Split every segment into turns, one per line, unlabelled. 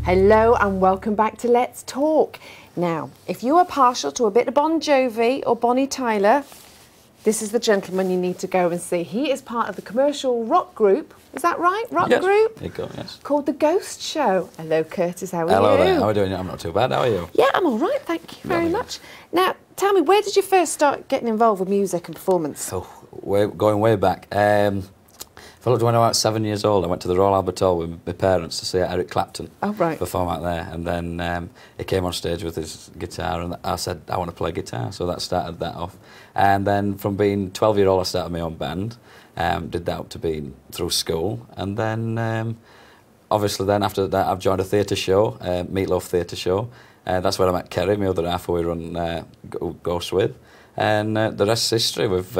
Hello and welcome back to Let's Talk. Now, if you are partial to a bit of Bon Jovi or Bonnie Tyler, this is the gentleman you need to go and see. He is part of the commercial rock group. Is that right? Rock group?
There you go, yes.
Called The Ghost Show. Hello, Curtis. How are you?
Hello there. How are you doing? I'm not too bad. How are you?
Yeah, I'm all right. Thank you very much. Now, tell me, where did you first start getting involved with music and performance?
Oh, going way back. When I was 7 years old, I went to the Royal Albert Hall with my parents to see Eric Clapton perform out there. And then he came on stage with his guitar, and I said, I want to play guitar. So that started that off. And then from being 12-year-old, I started my own band. Did that up to being through school. And then, obviously, then after that, I've joined a theatre show, Meatloaf Theatre Show. That's where I met Kerry, my other half, who we run Ghost with. And the rest is history. We've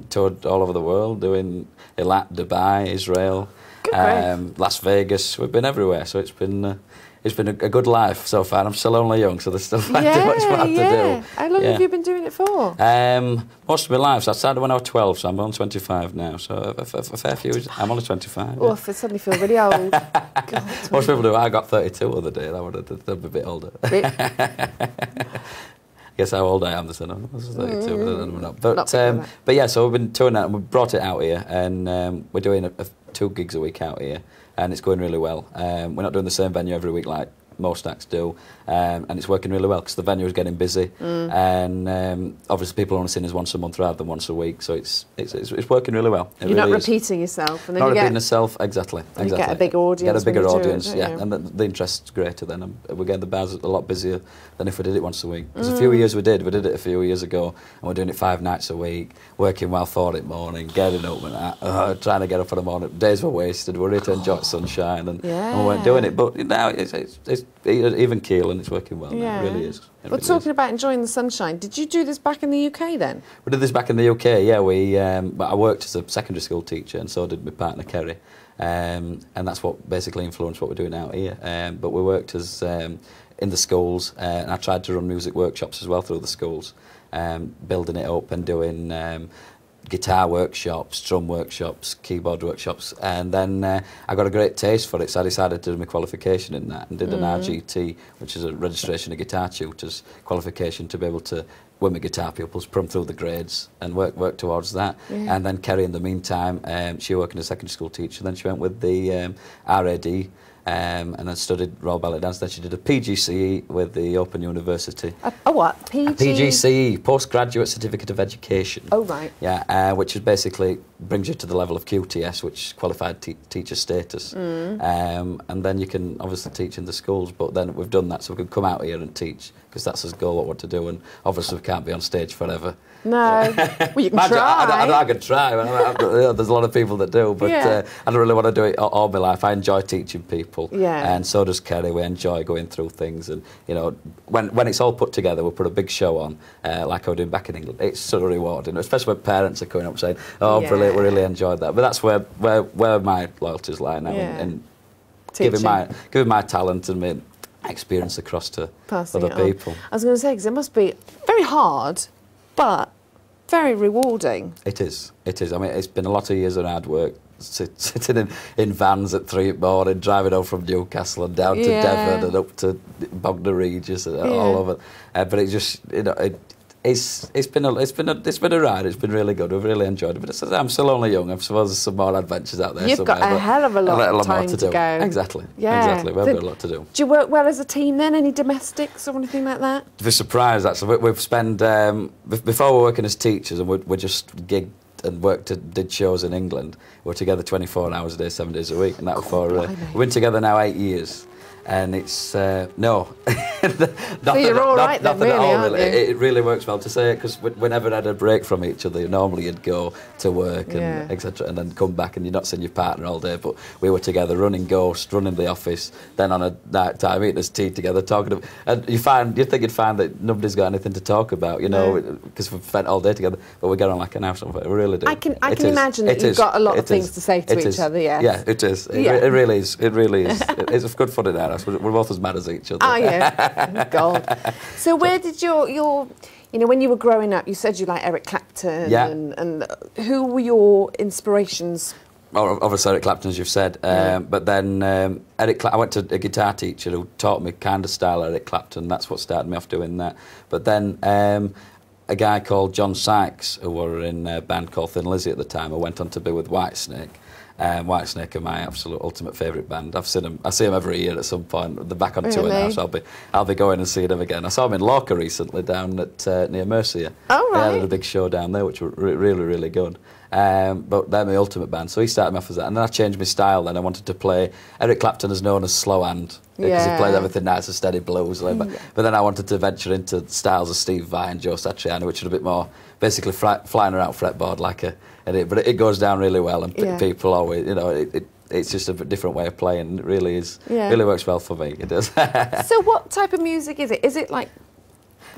toured all over the world, doing Eilat, Dubai, Israel, Las Vegas. We've been everywhere, so it's been a good life so far. I'm still only young, so there's still too much more to do.
How long have you been doing it for?
Most of my life. So I started when I was 12, so I'm on 25 now. So a fair few years. I'm only 25.
Oh, I suddenly feel really old. God,
most people do. I got 32 the other day. That'd be a bit older. Guess how old I am. This I was 32, but yeah. So we've been touring that, and we brought it out here, and we're doing 2 gigs a week out here, and it's going really well. We're not doing the same venue every week like most acts do, and it's working really well because the venue is getting busy, and obviously people only seeing us once a month rather than once a week, so it's working really well.
You're not repeating yourself, and then
not repeating yourself, exactly.
You get a big audience.
Get a bigger audience, and the interest's greater then. We get the bars a lot busier than if we did it once a week. There's a few years we did it a few years ago, and we're doing it 5 nights a week, working well 4 in the morning, getting up and trying to get up in the morning. Days were wasted. We're ready to enjoy sunshine, and we weren't doing it. But now it's even keel, and it's working well. Now. It really is.
Talking about enjoying the sunshine, did you do this back in the UK then?
We did this back in the UK, yeah. But I worked as a secondary school teacher, and so did my partner Kerry, and that's what basically influenced what we're doing out here. But we worked as in the schools, and I tried to run music workshops as well through the schools, building it up and doing guitar workshops, drum workshops, keyboard workshops, and then I got a great taste for it, so I decided to do my qualification in that and did an RGT, which is a registration of guitar tutors qualification, to be able to, with my guitar pupils, put them through the grades and work towards that. And then Kerry, in the meantime, she working as a secondary school teacher, then she went with the RAD, and then studied Royal Ballet Dance. Then she did a PGCE with the Open University.
A what?
A PGCE, Postgraduate Certificate of Education.
Oh, right.
Yeah, which is basically brings you to the level of QTS, which is Qualified Teacher Status. And then you can obviously teach in the schools, but then we've done that, so we can come out here and teach, because that's our goal, what we want to do, and obviously we can't be on stage forever.
No. Well, you can try.
I could try. There's a lot of people that do, but I don't really want to do it all my life. I enjoy teaching people, and so does Kerry. We enjoy going through things, and when it's all put together, we'll put a big show on, like I was doing back in England. It's sort of rewarding, especially when parents are coming up saying, "Oh, brilliant, we really enjoyed that." But that's where my loyalties lie now, and giving my talent and my experience across to other people.
I was going to say, because it must be very hard, but very rewarding.
It is. I mean, it's been a lot of years of hard work, sitting in vans at 3 in the morning, driving home from Newcastle and down to Devon and up to Bognor Regis and all over. But it just, it's been a ride. It's been really good. We've really enjoyed it. But I'm still only young. I suppose there's some more adventures out there.
You've got a hell of a lot of time to go.
Exactly. Exactly. We've got a lot to do.
Do you work well as a team then? Any domestics or anything like that?
To be surprised, actually. We've spent before we were working as teachers, and we just gigged and did shows in England. We were together 24 hours a day, 7 days a week, and that was for we've been together now 8 years. And it's no.
So you're all right then, really, aren't you?
It really works well to say it, because we never had a break from each other. Normally you'd go to work and etc. and then come back and you're not seeing your partner all day. But we were together running Ghost, running the office, then on a night time eating us tea together, talking. And you'd think you'd find that nobody's got anything to talk about, because we've spent all day together. But we get on like an house on fire. We really do.
I can imagine that you've got a lot of things to say to each other. Yes.
Yeah, it is. It really is. It really is. It's good fun in our house. We're both as mad as each other.
Oh, yeah. God. So where did your when you were growing up, you said you like Eric Clapton, and who were your inspirations
obviously Eric Clapton, as you've said, but then I went to a guitar teacher who taught me kind of style Eric Clapton. That's what started me off doing that. But then a guy called John Sykes, who were in a band called Thin Lizzy at the time, who went on to be with Whitesnake. Whitesnake are my absolute ultimate favourite band. I see them every year at some point. They're back on tour now, so I'll be going and seeing them again. I saw them in Lorca recently down at near Mercia.
Oh, right.
They had a big show down there, which were really, really good. But they're my ultimate band, so he started me off as that. And then I changed my style. Then I wanted to play. Eric Clapton is known as slow hand because he plays everything nice and steady blues. But then I wanted to venture into styles of Steve Vai and Joe Satriani, which are a bit more basically flying around fretboard like a. But it goes down really well, and people always, it's just a different way of playing. It really is, really works well for me. It does.
So, what type of music is it? Is it like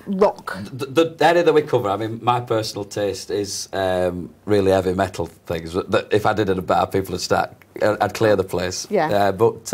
rock?
The area that we cover, I mean, my personal taste is really heavy metal things. That if I did it in a bar, people would I'd clear the place. Yeah. But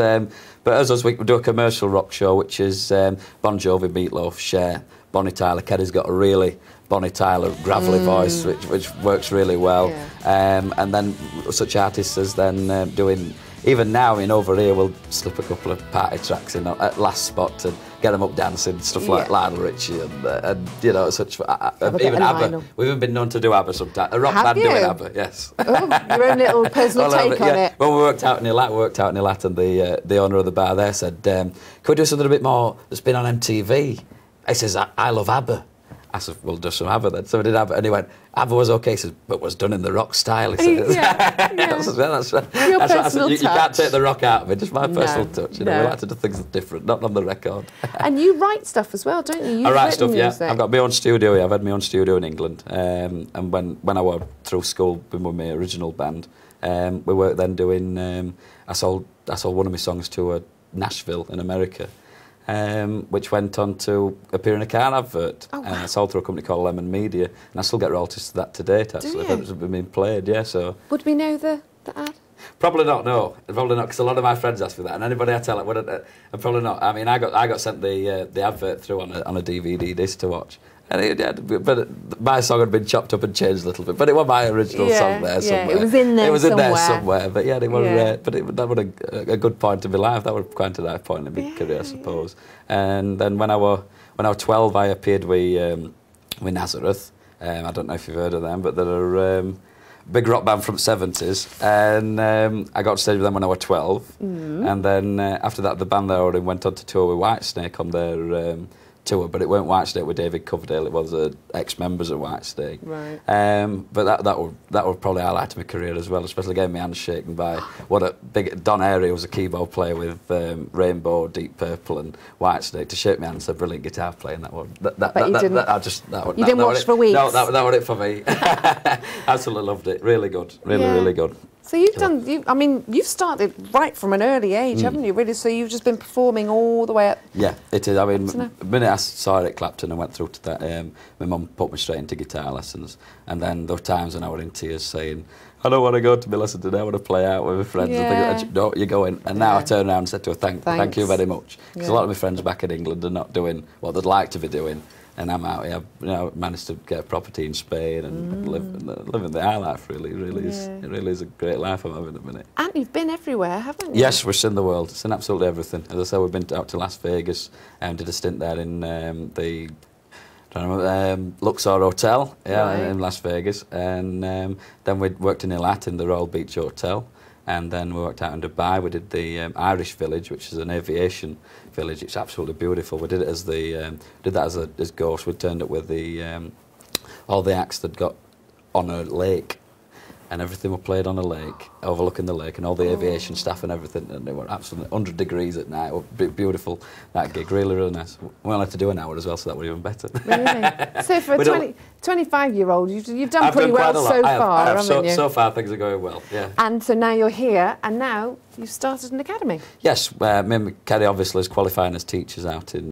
as us, we do a commercial rock show, which is Bon Jovi, Meatloaf, Cher, Bonnie Tyler. Kerry's got a really Bonnie Tyler gravelly voice, which works really well. Yeah. And then such artists as then doing, even now, over here, we'll slip a couple of party tracks in at last spot to get them up dancing, stuff like Lionel Richie and such. Even ABBA. We've even been known to do ABBA sometimes. A rock band doing ABBA, yes.
Oh, your own little personal take on it.
When we worked out in Ilat, and the owner of the bar there said, can we do something a bit more that's been on MTV? He says, I love ABBA. I said, we'll do some ABBA then. So we did ABBA, and he went, ABBA was okay. He says, but was done in the rock style. He says, that's right.
Your personal touch.
You can't take the rock out of it, just my personal touch. We like to do things different, not on the record.
And you write stuff as well, don't you?
I write stuff, music. I've got my own studio. I've had my own studio in England. And when I was through school with my original band, we worked then doing. I sold one of my songs to Nashville in America. Which went on to appear in a car advert. Oh, wow. Sold through a company called Lemon Media, and I still get royalties to that to date. Actually, if it's been played, So
would we know the ad?
Probably not. No, probably not, because a lot of my friends ask me that, and anybody I tell it wouldn't. Probably not. I mean, I got sent the advert through on a DVD disc to watch. But my song had been chopped up and changed a little bit. But it was my original song there somewhere.
It was in there.
It was in there somewhere. But yeah, it was. But that was a good point in my life. That was quite a nice point in my career, I suppose. And then when I was 12, I appeared with Nazareth. I don't know if you've heard of them, but they're a big rock band from the 70s. And I got to stage with them when I was 12. And then after that, the band there already went on to tour with Whitesnake on their tour, but it weren't Whitesnake with David Coverdale. It was ex-members of Whitesnake. Right. But that was probably highlighted my career as well, especially getting my hands shaken by what a big Don Airy was a keyboard player with Rainbow, Deep Purple, and Whitesnake to shake my hands. A brilliant guitar playing that one.
You didn't watch for weeks.
No, that was it for me. Absolutely loved it. Really good. Really good.
So you've started right from an early age, haven't you, really? So you've just been performing all the way up.
Yeah, it is. I mean, the minute I saw Eric Clapton and went through to that, my mum put me straight into guitar lessons. And then there were times when I was in tears saying, I don't want to go to my lesson today, I want to play out with my friends. And think, no, you're going. And now I turn around and said to her, thank you very much. Because a lot of my friends back in England are not doing what they'd like to be doing. And I'm out here, managed to get a property in Spain and living the high life. It really is a great life I'm having at the minute.
And you've been everywhere, haven't you?
Yes, we've seen the world. It's in absolutely everything. As I said, we've been out to Las Vegas and did a stint there in the Luxor Hotel, in Las Vegas, and then we worked in Ilat in the Royal Beach Hotel. And then we worked out in Dubai. We did the Irish Village, which is an aviation village. It's absolutely beautiful. We did it as ghosts. We turned up with all the acts that got on a lake, and everything were played on a lake, overlooking the lake, and all the aviation staff and everything. And they were absolutely 100 degrees at night. It was beautiful, that gig. Really nice. We only had to do an hour as well, so that was even better.
Really? So for a 25-year-old, you've done pretty well so far, haven't you?
So far, things are going well, yeah.
And so now you're here, and now you've started an academy.
Yes, me and Kerry obviously is qualifying as teachers out in